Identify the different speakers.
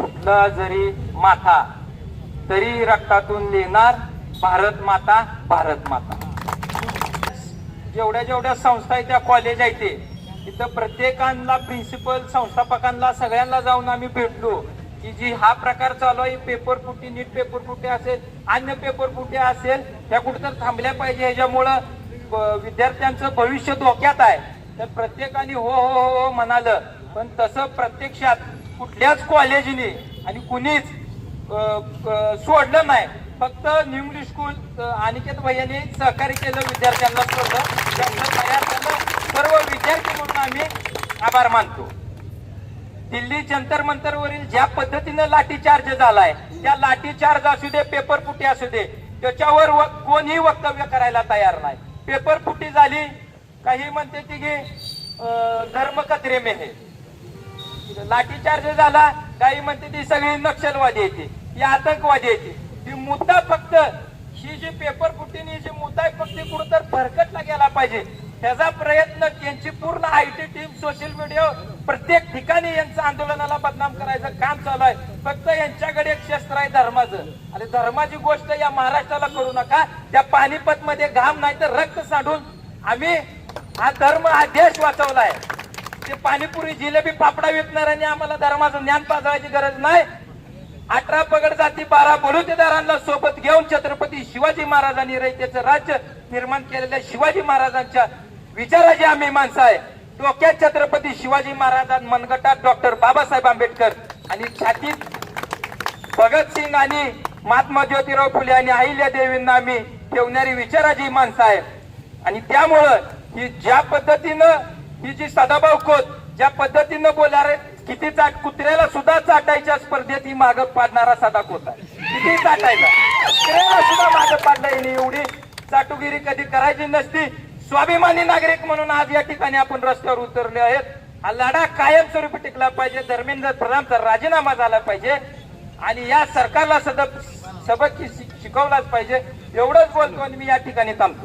Speaker 1: फुटला जरी माथा तरी रक्तातून लिहिणार भारत माता भारत माता. जेवढ्या जेवढ्या संस्था आहेत त्या कॉलेज आहेत ते इथं प्रत्येकांना प्रिन्सिपल संस्थापकांना सगळ्यांना जाऊन आम्ही भेटलो की जी हा प्रकार चालू आहे पेपर फुटी नीट पेपर फुटे असेल अन्य पेपर फुटे असेल त्या कुठेतरी थांबल्या पाहिजे. ह्याच्यामुळं विद्यार्थ्यांचं भविष्य धोक्यात आहे. तर प्रत्येकाने हो हो हो हो म्हणालं पण तसं प्रत्यक्षात कुठल्याच कॉलेजने आणि कुणीच सोडलं नाही. फक्त न्यू इंग्लिश स्कूल अनिकेत भैयाने सहकार्य केलं विद्यार्थ्यांना सोडलं त्यांचं तयार झालं. सर्व विद्यार्थी म्हणून आम्ही आभार मानतो. दिल्ली जंतर मंतरवरील ज्या पद्धतीनं लाठीचार्ज झालाय त्या लाठीचार्ज असू दे पेपर फुटी असू दे त्याच्यावर कोणीही वक्तव्य करायला तयार नाही. पेपर फुटी झाली काही म्हणते ती की धर्म कचरे में है. लाठीचार्ज झाला काही म्हणते ती सगळी नक्षलवादी येते ही आतंकवादी येते. ही मुद्दा फक्त ही जी पेपर फुटीने जी मुद्दा आहे फक्त कुठं भरकटला गेला पाहिजे त्याचा प्रयत्न त्यांची पूर्ण आयटी टीम सोशल मीडिया प्रत्येक ठिकाणी यांचं आंदोलनाला बदनाम करायचं काम चालू आहे. फक्त यांच्याकडे एक शस्त्र आहे धर्माचं आणि धर्माची गोष्ट या महाराष्ट्राला करू नका. त्या पानिपत मध्ये घाम नाही तर रक्त सांडून आम्ही हा धर्म हा देश वाचवलाय. ते पाणीपुरी जिलेबी पापडा विकणाऱ्यांनी आम्हाला धर्माचं ज्ञान पाजवायची गरज नाही. 18 पगड जाती 12 बलुतेदारांना सोबत घेऊन छत्रपती शिवाजी महाराजांनी रयतेचं राज्य निर्माण केलेल्या शिवाजी महाराजांच्या विचाराची आम्ही माणसं आहे. डोक्यात छत्रपती शिवाजी महाराजां मनगटात डॉक्टर बाबासाहेब आंबेडकर आणि छातीत भगतसिंग आणि महात्मा ज्योतिराव फुले आणि अहिल्या देवींना आम्ही ठेवणारी विचाराची माणसं आहे. आणि त्यामुळं ही ज्या पद्धतीनं ही जी सदाभाऊ खोत ज्या पद्धतीनं बोलणारे किती चाट कुत्र्याला सुद्धा चाटायच्या स्पर्धेत ही मागं पाडणारा सदा खोत आहे. किती चाटायचा कुत्र्याला सुद्धा मागं पाडलाय. एवढी चाटुगिरी कधी करायची नसती. स्वाभिमानी नागरिक म्हणून आज या ठिकाणी आपण रस्त्यावर उतरले आहेत. हा लढा कायमस्वरूपी टिकला पाहिजे. धर्मेंद्र प्रधानचा राजीनामा झाला पाहिजे आणि या सरकारला सबक शिकवलाच पाहिजे. एवढंच बोलतो आणि मी या ठिकाणी थांबतो.